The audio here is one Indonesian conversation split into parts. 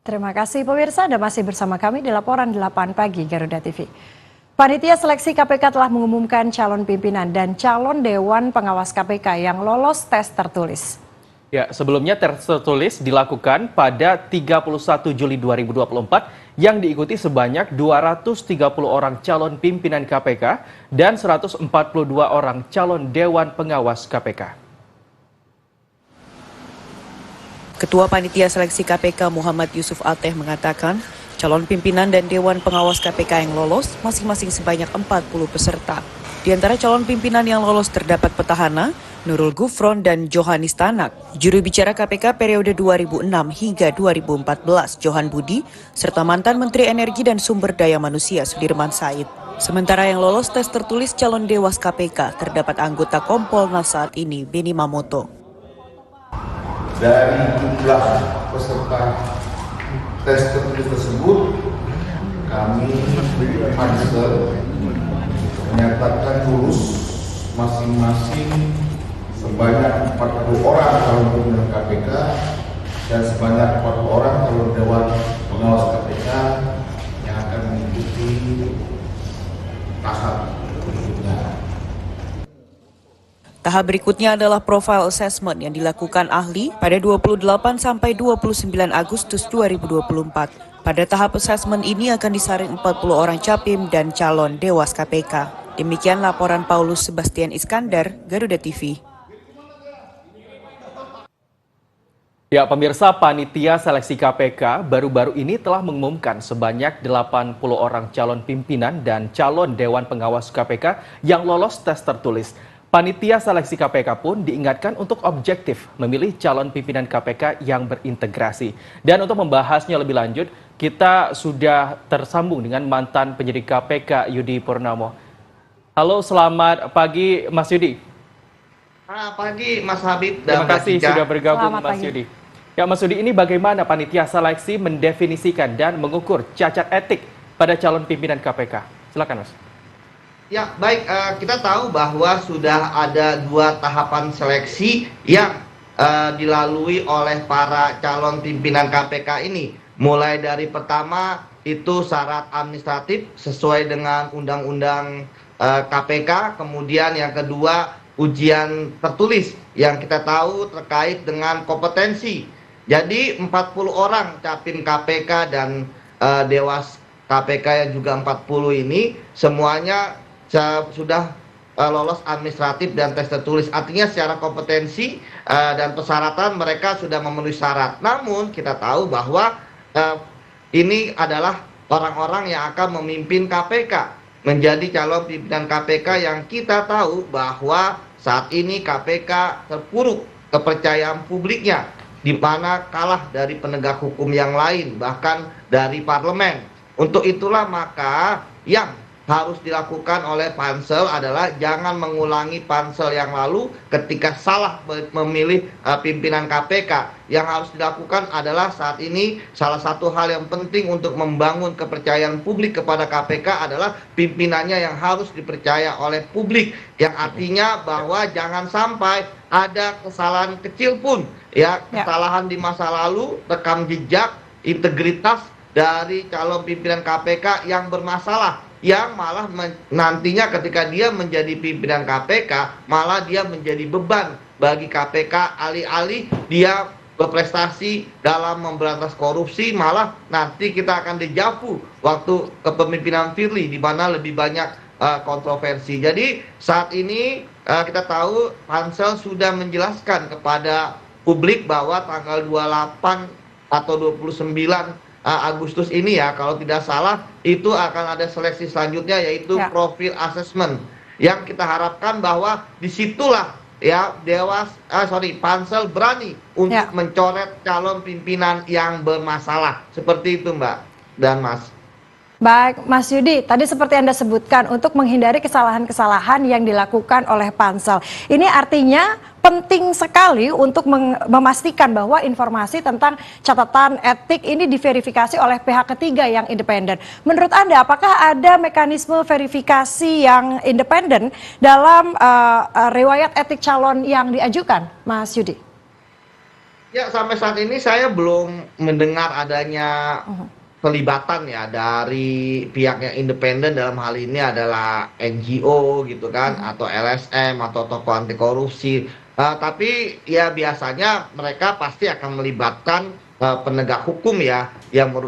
Terima kasih pemirsa, Anda masih bersama kami di Laporan 8 Pagi Garuda TV. Panitia Seleksi KPK telah mengumumkan calon pimpinan dan calon Dewan Pengawas KPK yang lolos tes tertulis. Ya, sebelumnya tes tertulis dilakukan pada 31 Juli 2024 yang diikuti sebanyak 230 orang calon pimpinan KPK dan 142 orang calon Dewan Pengawas KPK. Ketua Panitia Seleksi KPK Muhammad Yusuf Ateh mengatakan, calon pimpinan dan Dewan Pengawas KPK yang lolos masing-masing sebanyak 40 peserta. Di antara calon pimpinan yang lolos terdapat petahana, Nurul Gufron dan Johanis Tanak, juru bicara KPK periode 2006 hingga 2014 Johan Budi, serta mantan Menteri Energi dan Sumber Daya Manusia Sudirman Said. Sementara yang lolos tes tertulis calon Dewas KPK terdapat anggota Kompolnas saat ini, Beni Mamoto. Dari jumlah peserta tes tertulis tersebut, kami Pansel menyatakan lulus masing-masing sebanyak 40 orang calon pimpinan KPK dan sebanyak 40 orang calon Dewan Pengawas KPK yang akan mengikuti tahap berikutnya. Tahap berikutnya adalah profile assessment yang dilakukan ahli pada 28 sampai 29 Agustus 2024. Pada tahap assessment ini akan disaring 40 orang capim dan calon Dewas KPK. Demikian laporan Paulus Sebastian Iskandar, Garuda TV. Ya, pemirsa, Panitia Seleksi KPK baru-baru ini telah mengumumkan sebanyak 80 orang calon pimpinan dan calon Dewan Pengawas KPK yang lolos tes tertulis. Panitia Seleksi KPK pun diingatkan untuk objektif memilih calon pimpinan KPK yang berintegrasi. Dan untuk membahasnya lebih lanjut, kita sudah tersambung dengan mantan penyidik KPK Yudi Purnomo. Halo, selamat pagi Mas Yudi. Pagi Mas Habib. Terima kasih sudah bergabung Mas Yudi. Ya Mas Yudi, ini bagaimana Panitia Seleksi mendefinisikan dan mengukur cacat etik pada calon pimpinan KPK? Silakan Mas. Ya, baik, kita tahu bahwa sudah ada 2 tahapan seleksi yang dilalui oleh para calon pimpinan KPK ini. Mulai dari pertama itu syarat administratif sesuai dengan Undang-Undang KPK, kemudian yang kedua ujian tertulis yang kita tahu terkait dengan kompetensi. Jadi 40 orang capim KPK dan Dewas KPK yang juga 40 ini semuanya sudah lolos administratif dan tes tertulis. Artinya secara kompetensi dan persyaratan mereka sudah memenuhi syarat. Namun kita tahu bahwa ini adalah orang-orang yang akan memimpin KPK, menjadi calon pimpinan KPK yang kita tahu bahwa saat ini KPK terpuruk kepercayaan publiknya, di mana kalah dari penegak hukum yang lain, bahkan dari parlemen. Untuk itulah maka yang harus dilakukan oleh Pansel adalah jangan mengulangi Pansel yang lalu ketika salah memilih pimpinan KPK. Yang harus dilakukan adalah saat ini salah satu hal yang penting untuk membangun kepercayaan publik kepada KPK adalah pimpinannya yang harus dipercaya oleh publik. Yang artinya bahwa jangan sampai ada kesalahan kecil pun, kesalahan di masa lalu, rekam jejak, integritas dari calon pimpinan KPK yang bermasalah, yang malah nantinya ketika dia menjadi pimpinan KPK malah dia menjadi beban bagi KPK, alih-alih dia berprestasi dalam memberantas korupsi, malah nanti kita akan dejavu waktu kepemimpinan Firly di mana lebih banyak kontroversi. Jadi saat ini kita tahu Pansel sudah menjelaskan kepada publik bahwa tanggal 28 atau 29 Agustus ini ya, kalau tidak salah itu akan ada seleksi selanjutnya, yaitu profil assessment, yang kita harapkan bahwa disitulah Pansel berani untuk mencoret calon pimpinan yang bermasalah. Seperti itu Mbak dan Mas. Baik, Mas Yudi, tadi seperti Anda sebutkan, untuk menghindari kesalahan-kesalahan yang dilakukan oleh Pansel. Ini artinya penting sekali untuk memastikan bahwa informasi tentang catatan etik ini diverifikasi oleh pihak ketiga yang independen. Menurut Anda, apakah ada mekanisme verifikasi yang independen dalam riwayat etik calon yang diajukan, Mas Yudi? Ya, sampai saat ini saya belum mendengar adanya pelibatan ya dari pihak yang independen, dalam hal ini adalah NGO gitu kan, atau LSM atau tokoh anti korupsi. Tapi ya biasanya mereka pasti akan melibatkan penegak hukum ya,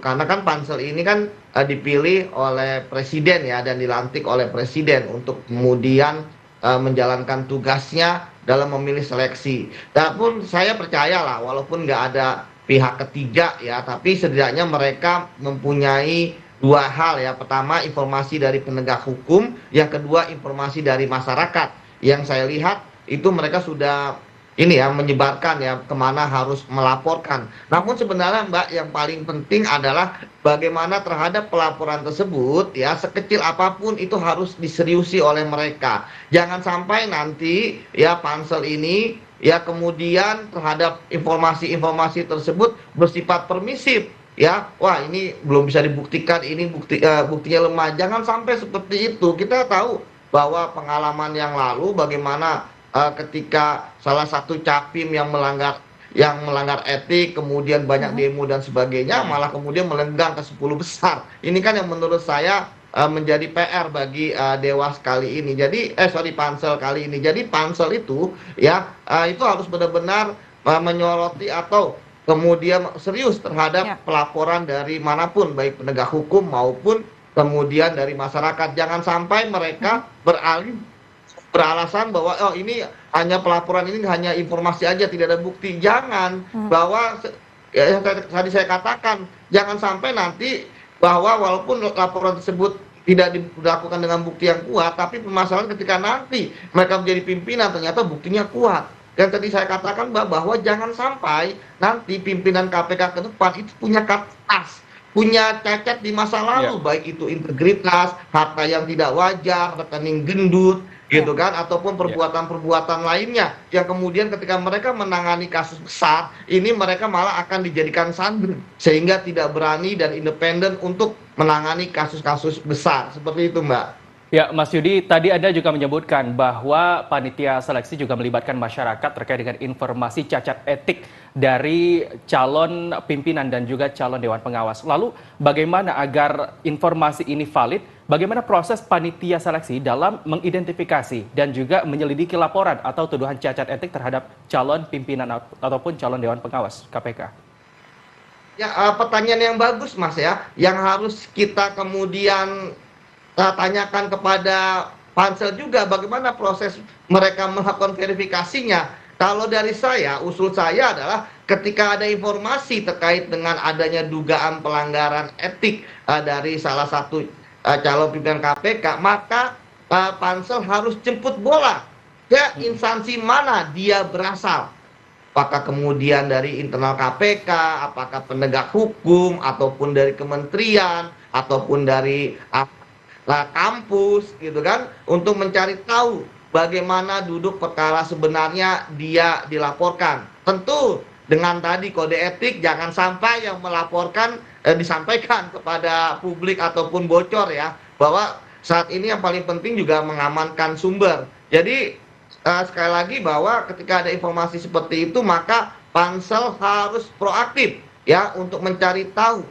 karena kan pansel ini kan dipilih oleh presiden ya dan dilantik oleh presiden untuk kemudian menjalankan tugasnya dalam memilih seleksi. Dan pun saya percayalah, walaupun nggak ada pihak ketiga ya, tapi setidaknya mereka mempunyai dua hal ya. Pertama, informasi dari penegak hukum, yang kedua informasi dari masyarakat. Yang saya lihat itu mereka sudah ini ya, menyebarkan ya kemana harus melaporkan. Namun sebenarnya Mbak, yang paling penting adalah bagaimana terhadap pelaporan tersebut ya, sekecil apapun itu harus diseriusi oleh mereka. Jangan sampai nanti ya pansel ini ya kemudian terhadap informasi-informasi tersebut bersifat permisif ya. Wah, ini belum bisa dibuktikan, ini buktinya lemah. Jangan sampai seperti itu. Kita tahu bahwa pengalaman yang lalu bagaimana ketika salah satu capim yang melanggar etik, kemudian banyak demo dan sebagainya, malah kemudian melenggang ke 10 besar. Ini kan yang menurut saya menjadi PR bagi Dewas kali ini. Jadi pansel kali ini. Jadi pansel itu ya itu harus benar-benar menyoroti atau kemudian serius terhadap pelaporan dari manapun, baik penegak hukum maupun kemudian dari masyarakat. Jangan sampai mereka beralasan bahwa oh ini hanya pelaporan, ini hanya informasi aja, tidak ada bukti. Jangan, bahwa ya, yang tadi saya katakan, jangan sampai nanti bahwa walaupun laporan tersebut tidak dilakukan dengan bukti yang kuat, tapi permasalahan ketika nanti mereka menjadi pimpinan ternyata buktinya kuat. Dan tadi saya katakan bahwa jangan sampai nanti pimpinan KPK ke depan itu punya kasus, punya cacat di masa lalu, baik itu integritas, harta yang tidak wajar, rekening gendut, gitu kan, ataupun perbuatan-perbuatan lainnya yang kemudian ketika mereka menangani kasus besar ini mereka malah akan dijadikan sandera sehingga tidak berani dan independen untuk menangani kasus-kasus besar seperti itu, Mbak. Ya, Mas Yudi, tadi Anda juga menyebutkan bahwa panitia seleksi juga melibatkan masyarakat terkait dengan informasi cacat etik dari calon pimpinan dan juga calon dewan pengawas. Lalu bagaimana agar informasi ini valid? Bagaimana proses panitia seleksi dalam mengidentifikasi dan juga menyelidiki laporan atau tuduhan cacat etik terhadap calon pimpinan ataupun calon dewan pengawas KPK? Ya, pertanyaan yang bagus, Mas ya, yang harus kita kemudian tanyakan kepada pansel juga bagaimana proses mereka melakukan verifikasinya. Kalau dari saya, usul saya adalah ketika ada informasi terkait dengan adanya dugaan pelanggaran etik dari salah satu calon pimpinan KPK, maka pansel harus jemput bola ke instansi mana dia berasal. Apakah kemudian dari internal KPK, apakah penegak hukum, ataupun dari kementerian, ataupun dari kampus gitu kan, untuk mencari tahu bagaimana duduk perkara sebenarnya dia dilaporkan. Tentu dengan tadi kode etik, jangan sampai yang melaporkan disampaikan kepada publik ataupun bocor ya, bahwa saat ini yang paling penting juga mengamankan sumber. Jadi sekali lagi bahwa ketika ada informasi seperti itu maka pansel harus proaktif ya untuk mencari tahu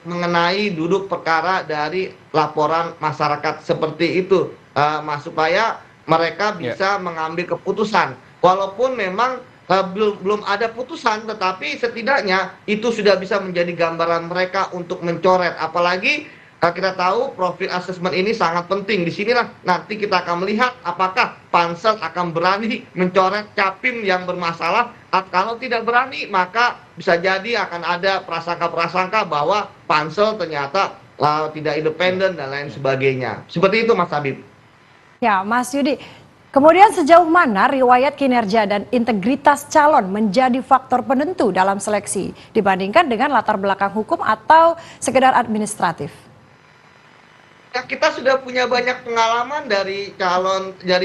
mengenai duduk perkara dari laporan masyarakat seperti itu, Mas, supaya mereka bisa mengambil keputusan. Walaupun memang belum ada putusan, tetapi setidaknya itu sudah bisa menjadi gambaran mereka untuk mencoret. Apalagi kita tahu profil assessment ini sangat penting. Di sinilah nanti kita akan melihat apakah pansel akan berani mencoret capim yang bermasalah. Kalau tidak berani, maka bisa jadi akan ada prasangka-prasangka bahwa pansel ternyata tidak independen dan lain sebagainya. Seperti itu, Mas Habib. Ya, Mas Yudi. Kemudian sejauh mana riwayat kinerja dan integritas calon menjadi faktor penentu dalam seleksi dibandingkan dengan latar belakang hukum atau sekedar administratif? Ya, kita sudah punya banyak pengalaman dari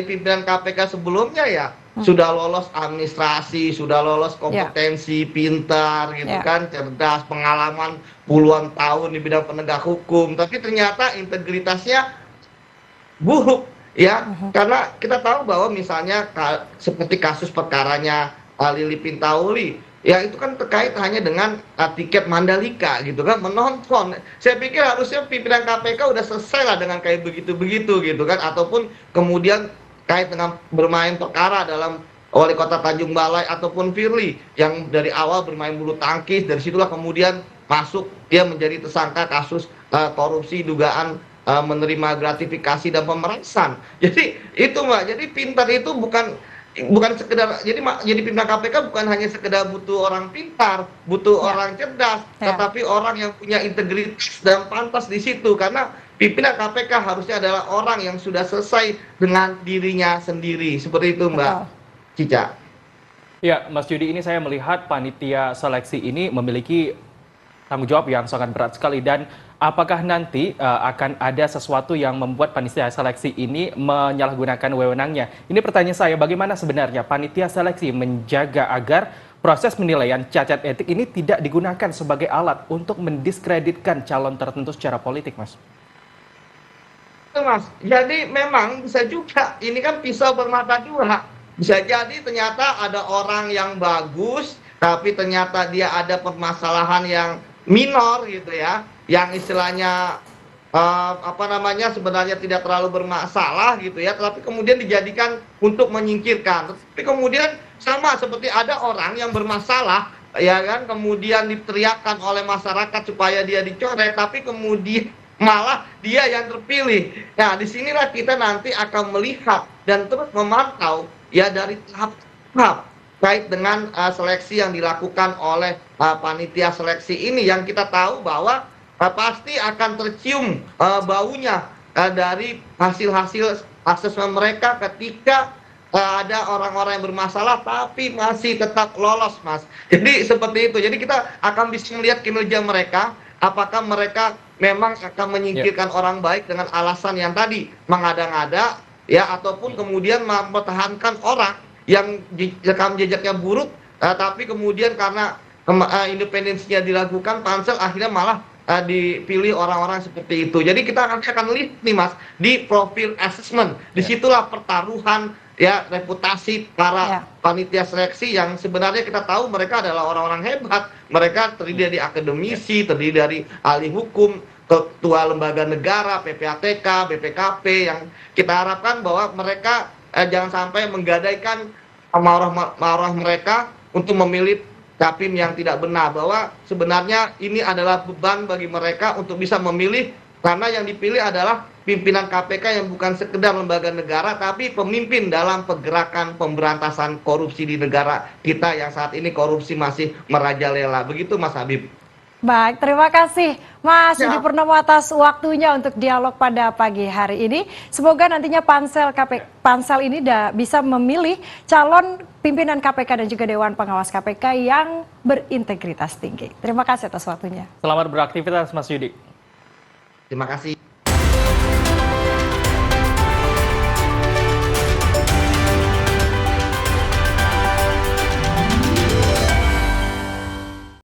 pimpinan KPK sebelumnya ya. Sudah lolos administrasi, sudah lolos kompetensi, pintar gitu kan, cerdas, pengalaman puluhan tahun di bidang penegak hukum, tapi ternyata integritasnya buruk ya. Karena kita tahu bahwa misalnya seperti kasus perkaranya Lili Pintauli, ya itu kan terkait hanya dengan tiket Mandalika gitu kan, menonton. Saya pikir harusnya pimpinan KPK udah selesai lah dengan kayak begitu-begitu gitu kan, ataupun kemudian kait dengan bermain perkara dalam Wali Kota Tanjung Balai ataupun Firly yang dari awal bermain bulu tangkis, dari situlah kemudian masuk dia menjadi tersangka kasus korupsi dugaan menerima gratifikasi dan pemerasan. Jadi itu Mbak, jadi pintar itu bukan sekedar, jadi pimpinan KPK bukan hanya sekedar butuh orang pintar, butuh orang cerdas, tetapi orang yang punya integritas dan pantas di situ, karena pimpinan KPK harusnya adalah orang yang sudah selesai dengan dirinya sendiri. Seperti itu Mbak Cica. Ya, Mas Yudi, ini saya melihat panitia seleksi ini memiliki tanggung jawab yang sangat berat sekali, dan apakah nanti akan ada sesuatu yang membuat panitia seleksi ini menyalahgunakan wewenangnya? Ini pertanyaan saya, bagaimana sebenarnya panitia seleksi menjaga agar proses penilaian cacat etik ini tidak digunakan sebagai alat untuk mendiskreditkan calon tertentu secara politik, Mas? Mas, jadi memang bisa juga, ini kan pisau bermata dua. Bisa jadi ternyata ada orang yang bagus, tapi ternyata dia ada permasalahan yang minor gitu ya, yang istilahnya sebenarnya tidak terlalu bermasalah gitu ya, tapi kemudian dijadikan untuk menyingkirkan. Tapi kemudian sama seperti ada orang yang bermasalah ya kan, kemudian diteriakkan oleh masyarakat supaya dia dicoret, tapi kemudian malah dia yang terpilih. Nah, disinilah kita nanti akan melihat dan terus memantau ya dari tahap-tahap terkait dengan seleksi yang dilakukan oleh panitia seleksi ini, yang kita tahu bahwa pasti akan tercium baunya dari hasil-hasil asesmen mereka ketika ada orang-orang yang bermasalah tapi masih tetap lolos, Mas. Jadi seperti itu. Jadi kita akan bisa melihat kinerja mereka, apakah mereka memang akan menyingkirkan orang baik dengan alasan yang tadi mengada-ngada ya, ataupun kemudian mempertahankan orang yang rekam jejaknya buruk, tapi kemudian karena independensinya dilakukan pansel akhirnya malah dipilih orang-orang seperti itu. Jadi kita akan lihat nih Mas di profil assessment, disitulah pertaruhan ya reputasi para panitia seleksi yang sebenarnya kita tahu mereka adalah orang-orang hebat. Mereka terdiri dari akademisi, terdiri dari ahli hukum, ketua lembaga negara, PPATK, BPKP, yang kita harapkan bahwa mereka jangan sampai menggadaikan marah mereka untuk memilih capim yang tidak benar, bahwa sebenarnya ini adalah beban bagi mereka untuk bisa memilih, karena yang dipilih adalah pimpinan KPK yang bukan sekedar lembaga negara tapi pemimpin dalam pergerakan pemberantasan korupsi di negara kita yang saat ini korupsi masih merajalela. Begitu Mas Habib. Baik, terima kasih Mas Yudi Purnomo atas waktunya untuk dialog pada pagi hari ini. Semoga nantinya pansel ini bisa memilih calon pimpinan KPK dan juga Dewan Pengawas KPK yang berintegritas tinggi. Terima kasih atas waktunya. Selamat beraktivitas Mas Yudi. Terima kasih.